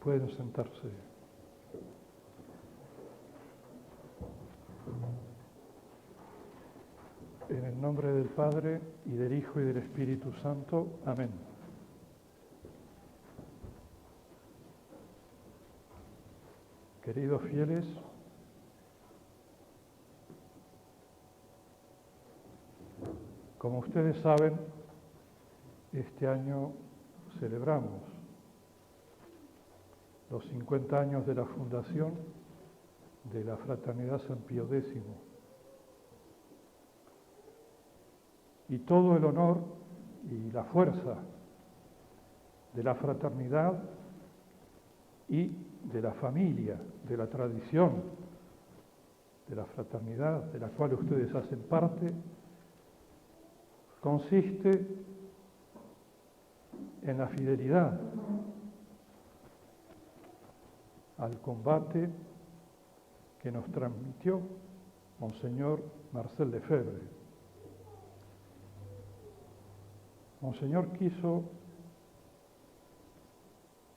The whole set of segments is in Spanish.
Pueden sentarse. En el nombre del Padre, y del Hijo, y del Espíritu Santo. Amén. Queridos fieles, como ustedes saben, este año celebramos los 50 años de la fundación de la Fraternidad San Pío X. Y todo el honor y la fuerza de la fraternidad y de la familia, de la tradición de la fraternidad de la cual ustedes hacen parte, consiste en la fidelidad al combate que nos transmitió Monseñor Marcel Lefebvre. Monseñor quiso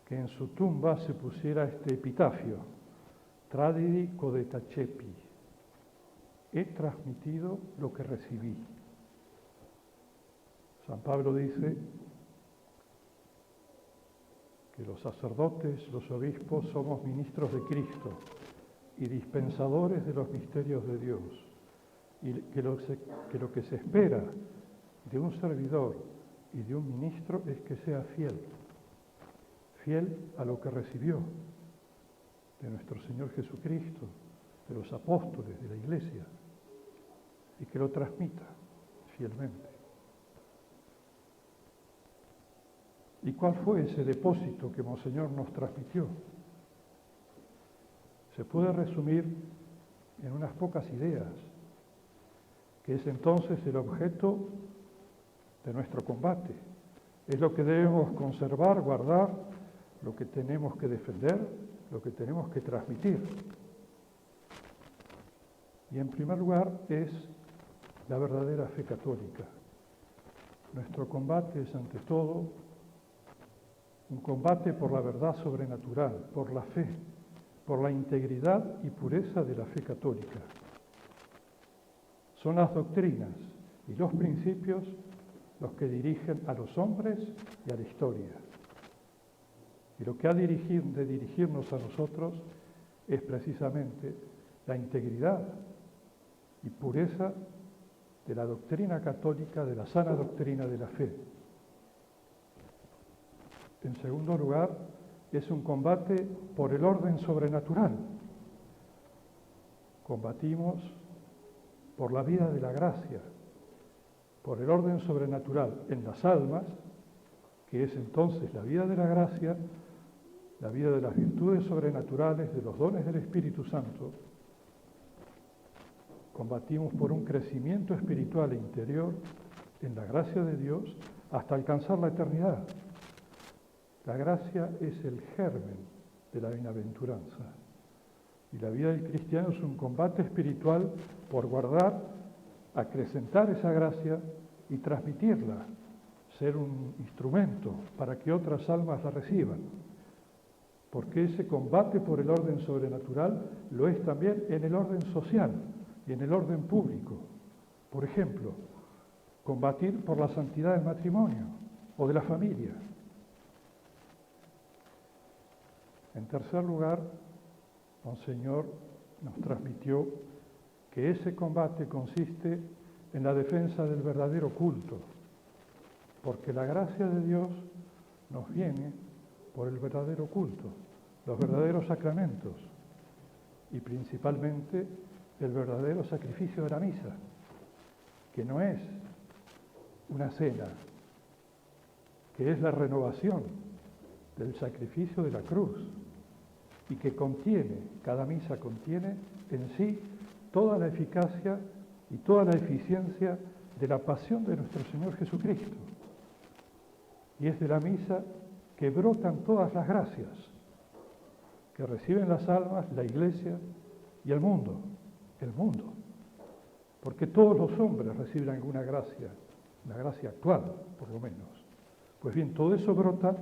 que en su tumba se pusiera este epitafio: Tradidi codeta cepi, he transmitido lo que recibí. San Pablo dice que los sacerdotes, los obispos, somos ministros de Cristo y dispensadores de los misterios de Dios, y que lo que se espera de un servidor y de un ministro es que sea fiel a lo que recibió de nuestro Señor Jesucristo, de los apóstoles, de la Iglesia, y que lo transmita fielmente. ¿Y cuál fue ese depósito que Monseñor nos transmitió? Se puede resumir en unas pocas ideas, que es entonces el objeto de nuestro combate. Es lo que debemos conservar, guardar, lo que tenemos que defender, lo que tenemos que transmitir. Y en primer lugar es la verdadera fe católica. Nuestro combate es ante todo un combate por la verdad sobrenatural, por la fe, por la integridad y pureza de la fe católica. Son las doctrinas y los principios los que dirigen a los hombres y a la historia. Y lo que ha de dirigirnos a nosotros es precisamente la integridad y pureza de la doctrina católica, de la sana doctrina de la fe. En segundo lugar, es un combate por el orden sobrenatural. Combatimos por la vida de la gracia, por el orden sobrenatural en las almas, que es entonces la vida de la gracia, la vida de las virtudes sobrenaturales, de los dones del Espíritu Santo. Combatimos por un crecimiento espiritual e interior en la gracia de Dios hasta alcanzar la eternidad. La gracia es el germen de la bienaventuranza. Y la vida del cristiano es un combate espiritual por guardar, acrecentar esa gracia y transmitirla, ser un instrumento para que otras almas la reciban. Porque ese combate por el orden sobrenatural lo es también en el orden social y en el orden público. Por ejemplo, combatir por la santidad del matrimonio o de la familia. En tercer lugar, Monseñor nos transmitió que ese combate consiste en la defensa del verdadero culto, porque la gracia de Dios nos viene por el verdadero culto, los verdaderos sacramentos y principalmente el verdadero sacrificio de la misa, que no es una cena, que es la renovación del sacrificio de la cruz y que cada misa contiene en sí toda la eficacia y toda la eficiencia de la pasión de nuestro Señor Jesucristo. Y es de la misa que brotan todas las gracias que reciben las almas, la Iglesia y el mundo. Porque todos los hombres reciben alguna gracia, la gracia actual, por lo menos. Pues bien, todo eso brota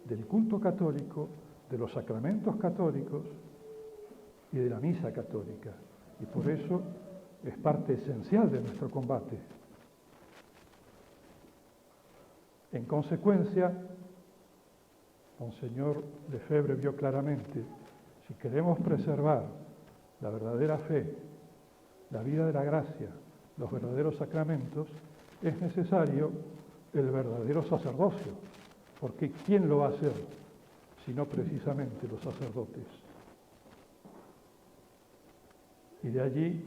del culto católico, de los sacramentos católicos y de la misa católica. Y por eso es parte esencial de nuestro combate. En consecuencia, Monseñor Lefebvre vio claramente, si queremos preservar la verdadera fe, la vida de la gracia, los verdaderos sacramentos, es necesario el verdadero sacerdocio, porque ¿quién lo va a hacer sino precisamente los sacerdotes? Y de allí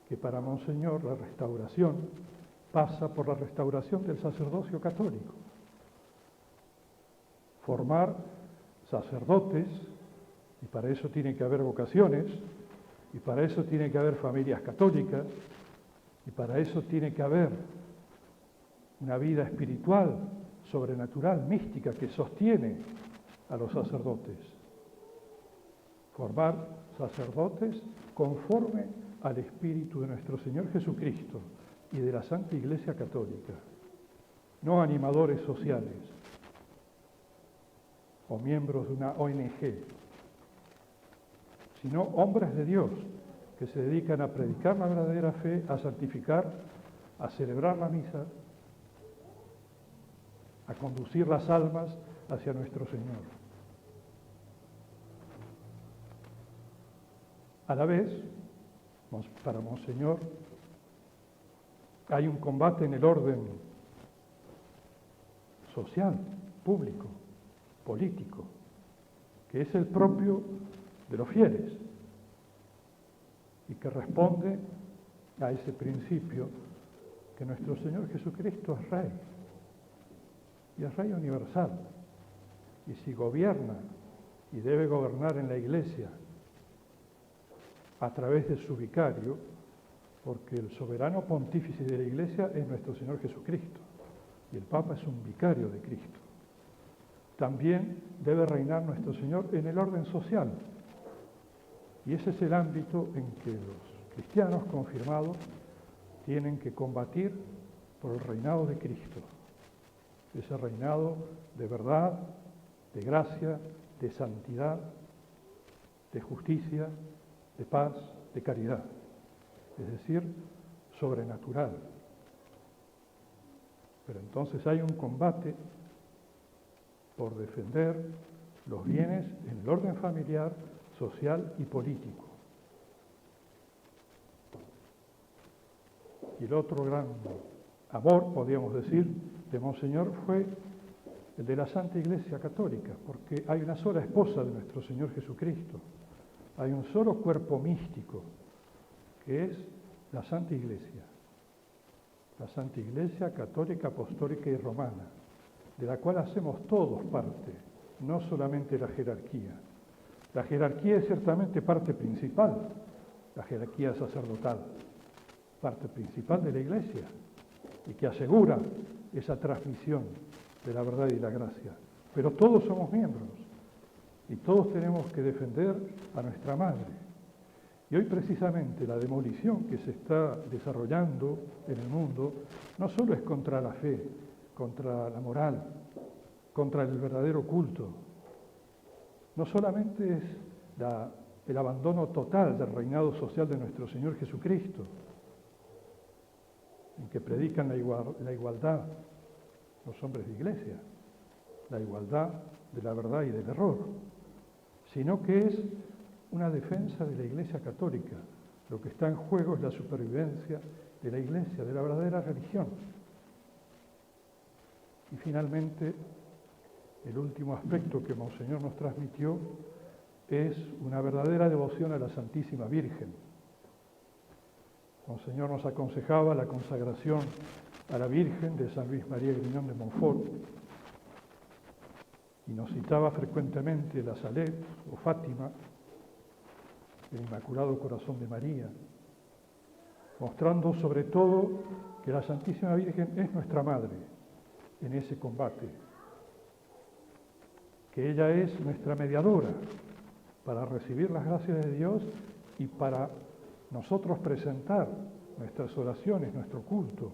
que para Monseñor la restauración pasa por la restauración del sacerdocio católico. Formar sacerdotes, y para eso tiene que haber vocaciones, y para eso tiene que haber familias católicas, y para eso tiene que haber una vida espiritual, sobrenatural, mística, que sostiene a los sacerdotes. Formar sacerdotes conforme al espíritu de nuestro Señor Jesucristo y de la Santa Iglesia Católica, no animadores sociales o miembros de una ONG, sino hombres de Dios que se dedican a predicar la verdadera fe, a santificar, a celebrar la misa, a conducir las almas hacia nuestro Señor. A la vez, para Monseñor, hay un combate en el orden social, público, político, que es el propio de los fieles y que responde a ese principio que nuestro Señor Jesucristo es Rey, y es Rey universal, y si gobierna y debe gobernar en la Iglesia a través de su vicario, porque el soberano pontífice de la Iglesia es nuestro Señor Jesucristo, y el Papa es un vicario de Cristo. También debe reinar nuestro Señor en el orden social, y ese es el ámbito en que los cristianos confirmados tienen que combatir por el reinado de Cristo, ese reinado de verdad, de gracia, de santidad, de justicia, de paz, de caridad, es decir, sobrenatural. Pero entonces hay un combate por defender los bienes en el orden familiar, social y político. Y el otro gran amor, podríamos decir, de Monseñor fue el de la Santa Iglesia Católica, porque hay una sola esposa de nuestro Señor Jesucristo, hay un solo cuerpo místico, que es la Santa Iglesia católica, apostólica y romana, de la cual hacemos todos parte, no solamente la jerarquía. La jerarquía es ciertamente parte principal, la jerarquía sacerdotal, parte principal de la Iglesia, y que asegura esa transmisión de la verdad y la gracia. Pero todos somos miembros, y todos tenemos que defender a nuestra Madre. Y hoy precisamente la demolición que se está desarrollando en el mundo no solo es contra la fe, contra la moral, contra el verdadero culto, no solamente es el abandono total del reinado social de nuestro Señor Jesucristo, en que predican la igualdad los hombres de Iglesia, la igualdad de la verdad y del error, sino que es una defensa de la Iglesia Católica. Lo que está en juego es la supervivencia de la Iglesia, de la verdadera religión. Y finalmente, el último aspecto que Monseñor nos transmitió es una verdadera devoción a la Santísima Virgen. Monseñor nos aconsejaba la consagración a la Virgen de San Luis María Griñón de Montfort y nos citaba frecuentemente la Salette o Fátima, el Inmaculado Corazón de María, mostrando sobre todo que la Santísima Virgen es nuestra Madre en ese combate, que ella es nuestra mediadora para recibir las gracias de Dios y para nosotros presentar nuestras oraciones, nuestro culto,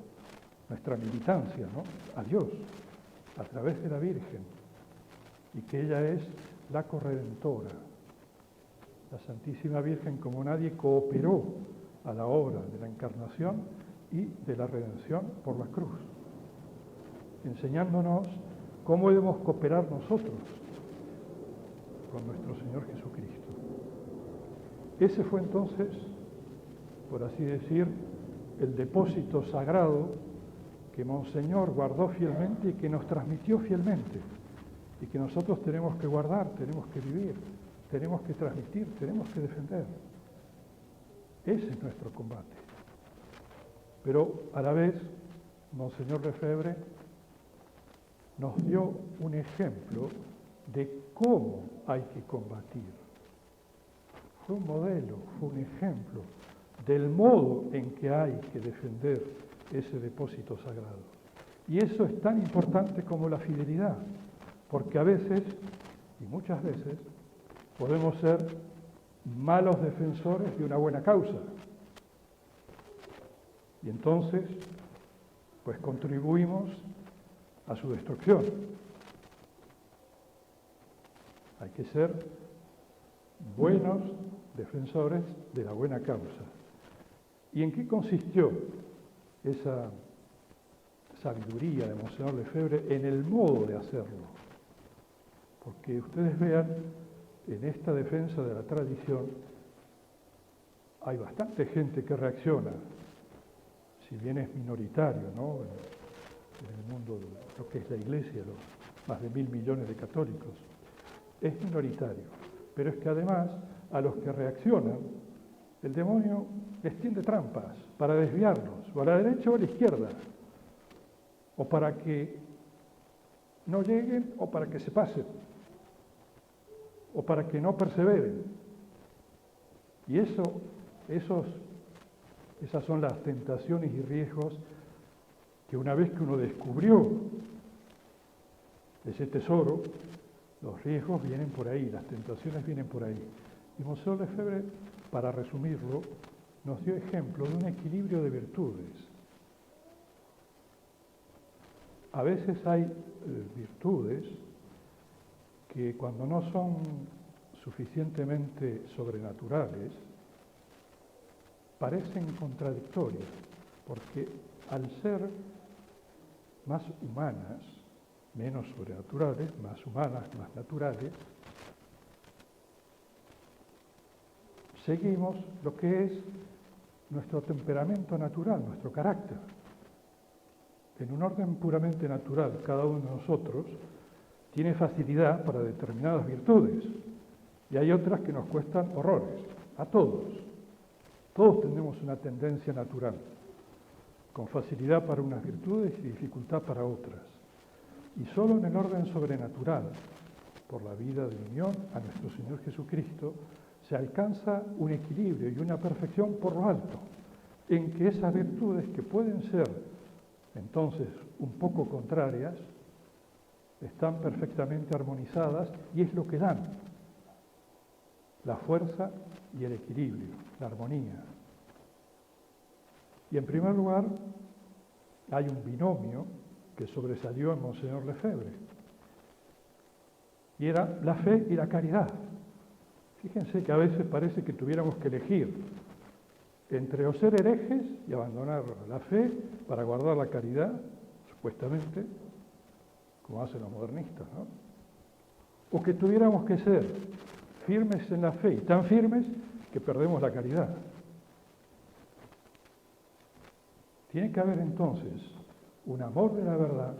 nuestra militancia, ¿no?, a Dios a través de la Virgen, y que ella es la corredentora. La Santísima Virgen, como nadie, cooperó a la obra de la encarnación y de la redención por la cruz, enseñándonos cómo debemos cooperar nosotros con nuestro Señor Jesucristo. Ese fue entonces, por así decir, el depósito sagrado que Monseñor guardó fielmente y que nos transmitió fielmente, y que nosotros tenemos que guardar, tenemos que vivir, tenemos que transmitir, tenemos que defender. Ese es nuestro combate. Pero a la vez, Monseñor Lefebvre nos dio un ejemplo de cómo hay que combatir. Fue un modelo, fue un ejemplo del modo en que hay que defender ese depósito sagrado. Y eso es tan importante como la fidelidad, porque a veces, y muchas veces, podemos ser malos defensores de una buena causa. Y entonces, pues contribuimos a su destrucción. Hay que ser buenos defensores de la buena causa. ¿Y en qué consistió esa sabiduría de Monseñor Lefebvre? En el modo de hacerlo. Porque ustedes vean, en esta defensa de la tradición hay bastante gente que reacciona, si bien es minoritario, ¿no?, en el mundo de lo que es la Iglesia, los más de 1.000 millones de católicos, es minoritario. Pero es que además a los que reaccionan, el demonio les tiende trampas para desviarlos, o a la derecha o a la izquierda, o para que no lleguen o para que se pasen, o para que no perseveren. Y esas son las tentaciones y riesgos que una vez que uno descubrió ese tesoro, los riesgos vienen por ahí, las tentaciones vienen por ahí. Y Monseñor Lefebvre, para resumirlo, nos dio ejemplo de un equilibrio de virtudes. A veces hay virtudes que cuando no son suficientemente sobrenaturales, parecen contradictorias, porque al ser más humanas, menos sobrenaturales, más humanas, más naturales, seguimos lo que es nuestro temperamento natural, nuestro carácter. En un orden puramente natural, cada uno de nosotros tiene facilidad para determinadas virtudes y hay otras que nos cuestan horrores, a todos. Todos tenemos una tendencia natural, con facilidad para unas virtudes y dificultad para otras. Y solo en el orden sobrenatural, por la vida de unión a nuestro Señor Jesucristo, se alcanza un equilibrio y una perfección por lo alto, en que esas virtudes que pueden ser entonces un poco contrarias, están perfectamente armonizadas y es lo que dan la fuerza y el equilibrio, la armonía. Y en primer lugar, hay un binomio que sobresalió en Monseñor Lefebvre, y era la fe y la caridad. Fíjense que a veces parece que tuviéramos que elegir entre o ser herejes y abandonar la fe para guardar la caridad, supuestamente, como hacen los modernistas, ¿no? O que tuviéramos que ser firmes en la fe, y tan firmes que perdemos la caridad. Tiene que haber entonces un amor de la verdad,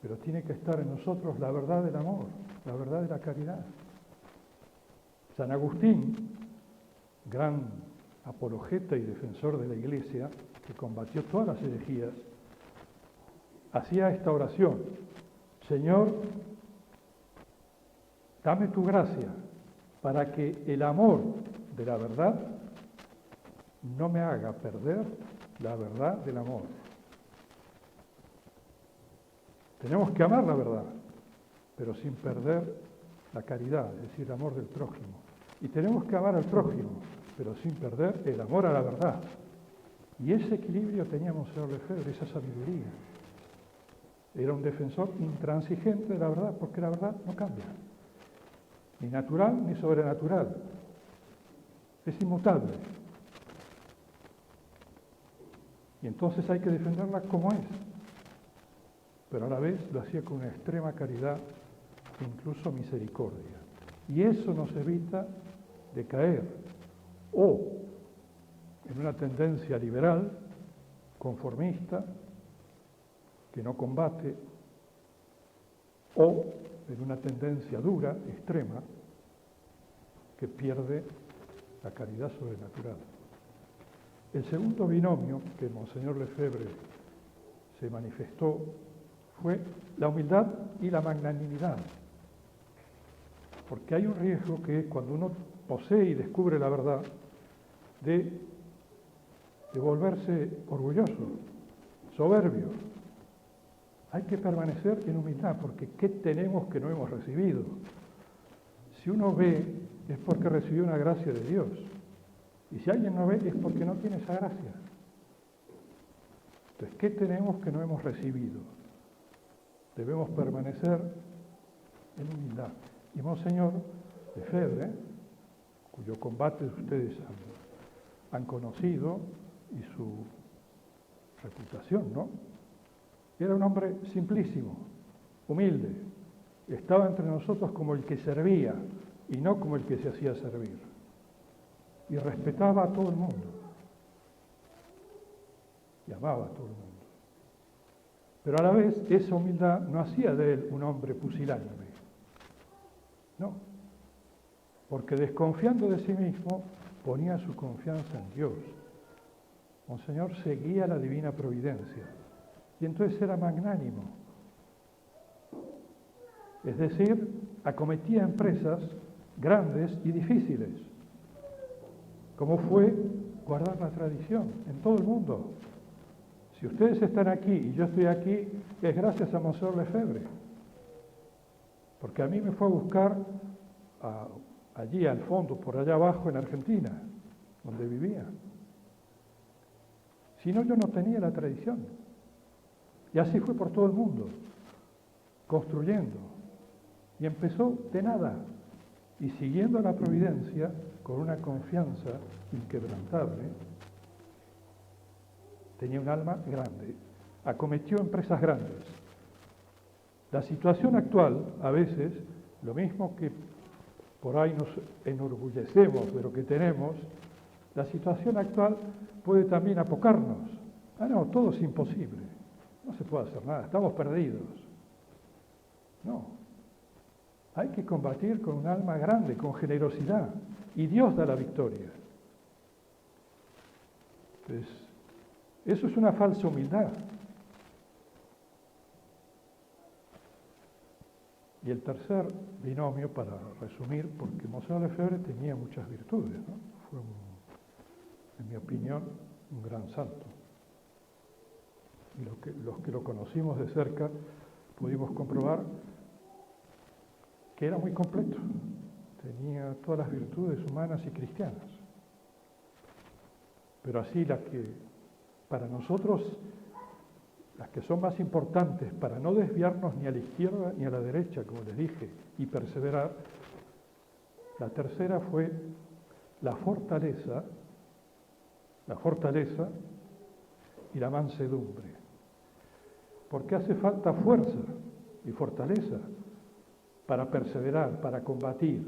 pero tiene que estar en nosotros la verdad del amor, la verdad de la caridad. San Agustín, gran apologeta y defensor de la Iglesia, que combatió todas las herejías, hacía esta oración: Señor, dame tu gracia para que el amor de la verdad no me haga perder la verdad del amor. Tenemos que amar la verdad, pero sin perder la caridad, es decir, el amor del prójimo. Y tenemos que amar al prójimo, pero sin perder el amor a la verdad. Y ese equilibrio teníamos en Lefebvre, esa sabiduría. Era un defensor intransigente de la verdad, porque la verdad no cambia. ni natural ni sobrenatural. Es inmutable. Y entonces hay que defenderla como es. Pero a la vez lo hacía con una extrema caridad e incluso misericordia. Y eso nos evita de caer o en una tendencia liberal, conformista, que no combate, o en una tendencia dura, extrema, que pierde la caridad sobrenatural. El segundo binomio que Monseñor Lefebvre se manifestó fue la humildad y la magnanimidad. Porque hay un riesgo que es cuando uno posee y descubre la verdad de volverse orgulloso, soberbio. Hay que permanecer en humildad, porque ¿qué tenemos que no hemos recibido? Si uno ve, es porque recibió una gracia de Dios. Y si alguien no ve, es porque no tiene esa gracia. Entonces, ¿qué tenemos que no hemos recibido? Debemos permanecer en humildad. Y Monseñor Lefebvre, cuyo combate ustedes han conocido, y su reputación, ¿no? Era un hombre simplísimo, humilde. Estaba entre nosotros como el que servía y no como el que se hacía servir. Y respetaba a todo el mundo. Y amaba a todo el mundo. Pero a la vez, esa humildad no hacía de él un hombre pusilánime. No. Porque desconfiando de sí mismo, ponía su confianza en Dios. Monseñor seguía la divina providencia. Y entonces era magnánimo. Es decir, acometía empresas grandes y difíciles, como fue guardar la tradición en todo el mundo. Si ustedes están aquí y yo estoy aquí, es gracias a Monseñor Lefebvre. Porque a mí me fue a buscar allí al fondo, por allá abajo en Argentina, donde vivía. Si no, yo no tenía la tradición. Y así fue por todo el mundo, construyendo. Y empezó de nada, y siguiendo la providencia con una confianza inquebrantable. Tenía un alma grande, acometió empresas grandes. La situación actual, a veces, lo mismo que por ahí nos enorgullecemos de lo que tenemos, la situación actual puede también apocarnos. Ah, no, todo es imposible, no se puede hacer nada, estamos perdidos. No, hay que combatir con un alma grande, con generosidad, y Dios da la victoria. Entonces, eso es una falsa humildad. Y el tercer binomio, para resumir, porque Monseñor Lefebvre tenía muchas virtudes, ¿no? Fue, en mi opinión, un gran santo. Y los que lo conocimos de cerca pudimos comprobar que era muy completo. Tenía todas las virtudes humanas y cristianas. Pero así las que, para nosotros, las que son más importantes para no desviarnos ni a la izquierda ni a la derecha, como les dije, y perseverar, la tercera fue la fortaleza y la mansedumbre. Porque hace falta fuerza y fortaleza para perseverar, para combatir.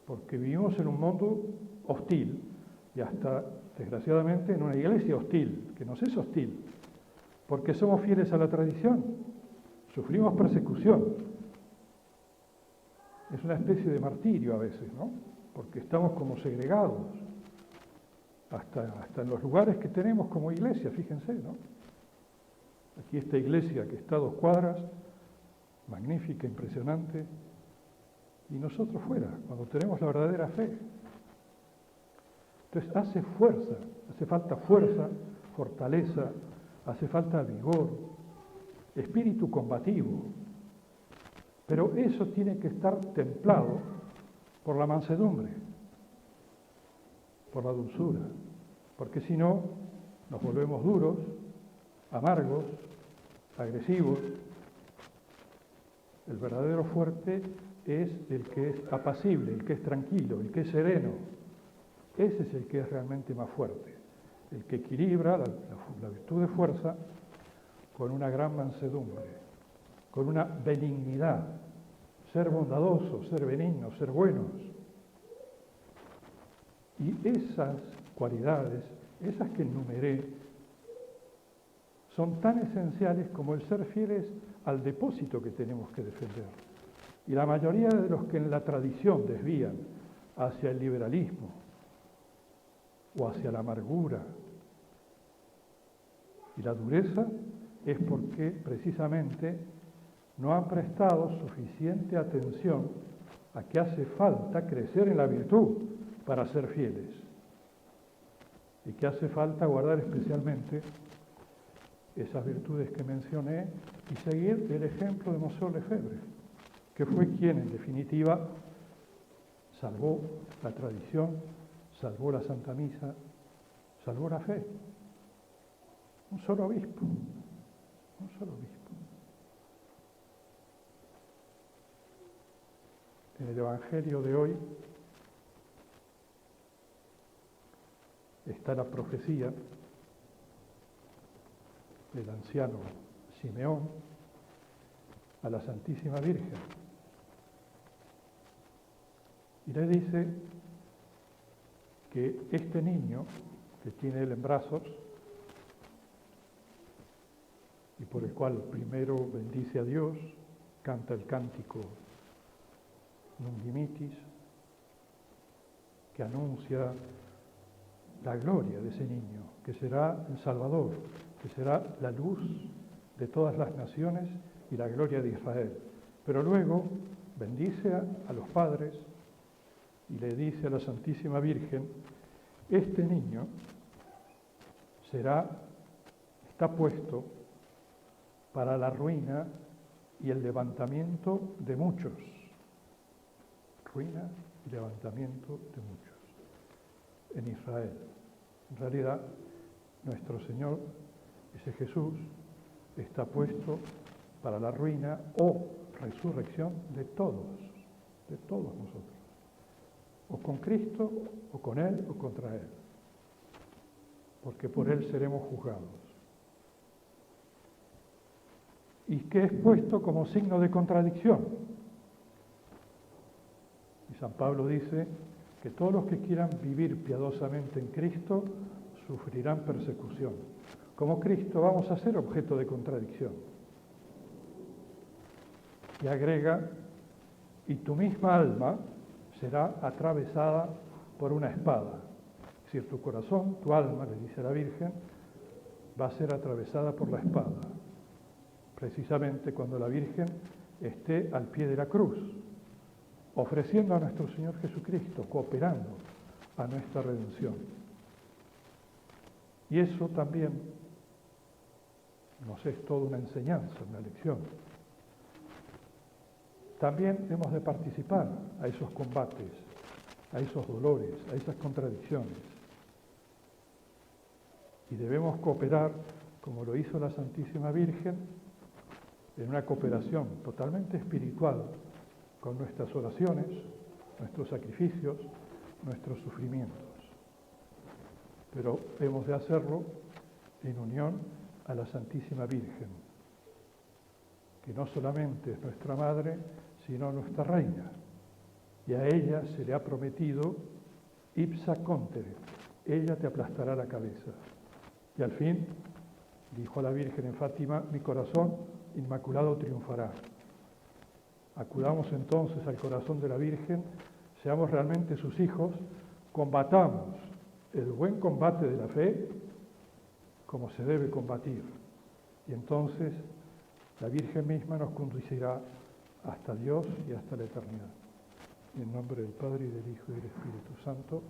Porque vivimos en un mundo hostil y hasta, desgraciadamente, en una iglesia hostil, que nos es hostil, porque somos fieles a la tradición, sufrimos persecución. Es una especie de martirio a veces, ¿no? Porque estamos como segregados, hasta en los lugares que tenemos como iglesia, fíjense, ¿no? Aquí esta iglesia que está a 2 cuadras, magnífica, impresionante, y nosotros fuera, cuando tenemos la verdadera fe. Entonces hace falta fuerza, fortaleza, hace falta vigor, espíritu combativo, pero eso tiene que estar templado por la mansedumbre, por la dulzura, porque si no nos volvemos duros, amargos, agresivos. El verdadero fuerte es el que es apacible, el que es tranquilo, el que es sereno. Ese es el que es realmente más fuerte, el que equilibra la virtud de fuerza con una gran mansedumbre, con una benignidad, ser bondadosos, ser benignos, ser buenos. Y esas cualidades, esas que enumeré, son tan esenciales como el ser fieles al depósito que tenemos que defender. Y la mayoría de los que en la tradición desvían hacia el liberalismo o hacia la amargura y la dureza es porque precisamente no han prestado suficiente atención a que hace falta crecer en la virtud para ser fieles y que hace falta guardar especialmente esas virtudes que mencioné y seguir el ejemplo de Monseigneur Lefebvre, que fue quien en definitiva salvó la tradición, salvó la Santa Misa, salvó la fe. Un solo obispo, un solo obispo. En el Evangelio de hoy está la profecía del anciano Simeón a la Santísima Virgen. Y le dice que este niño que tiene él en brazos y por el cual primero bendice a Dios, canta el cántico Nunc Dimittis, que anuncia la gloria de ese niño, que será el Salvador, que será la luz de todas las naciones y la gloria de Israel. Pero luego bendice a los padres y le dice a la Santísima Virgen, este niño está puesto para la ruina y el levantamiento de muchos. Ruina y levantamiento de muchos en Israel. En realidad, nuestro Señor, ese Jesús, está puesto para la ruina o resurrección de todos nosotros. O con Cristo, o con Él, o contra Él. Porque por Él seremos juzgados. Y que es puesto como signo de contradicción. Y San Pablo dice que todos los que quieran vivir piadosamente en Cristo sufrirán persecución. Como Cristo vamos a ser objeto de contradicción. Y agrega, y tu misma alma será atravesada por una espada. Es decir, tu corazón, tu alma, le dice la Virgen, va a ser atravesada por la espada. Precisamente cuando la Virgen esté al pie de la cruz, ofreciendo a nuestro Señor Jesucristo, cooperando a nuestra redención. Y eso también nos es toda una enseñanza, una lección. También hemos de participar a esos combates, a esos dolores, a esas contradicciones. Y debemos cooperar, como lo hizo la Santísima Virgen, en una cooperación totalmente espiritual con nuestras oraciones, nuestros sacrificios, nuestros sufrimientos. Pero hemos de hacerlo en unión a la Santísima Virgen, que no solamente es nuestra Madre, sino nuestra Reina. Y a ella se le ha prometido ipsa contere, ella te aplastará la cabeza. Y al fin, dijo a la Virgen en Fátima, mi corazón inmaculado triunfará. Acudamos entonces al corazón de la Virgen, seamos realmente sus hijos, combatamos el buen combate de la fe como se debe combatir. Y entonces la Virgen misma nos conducirá hasta Dios y hasta la eternidad. En nombre del Padre, y del Hijo, y del Espíritu Santo.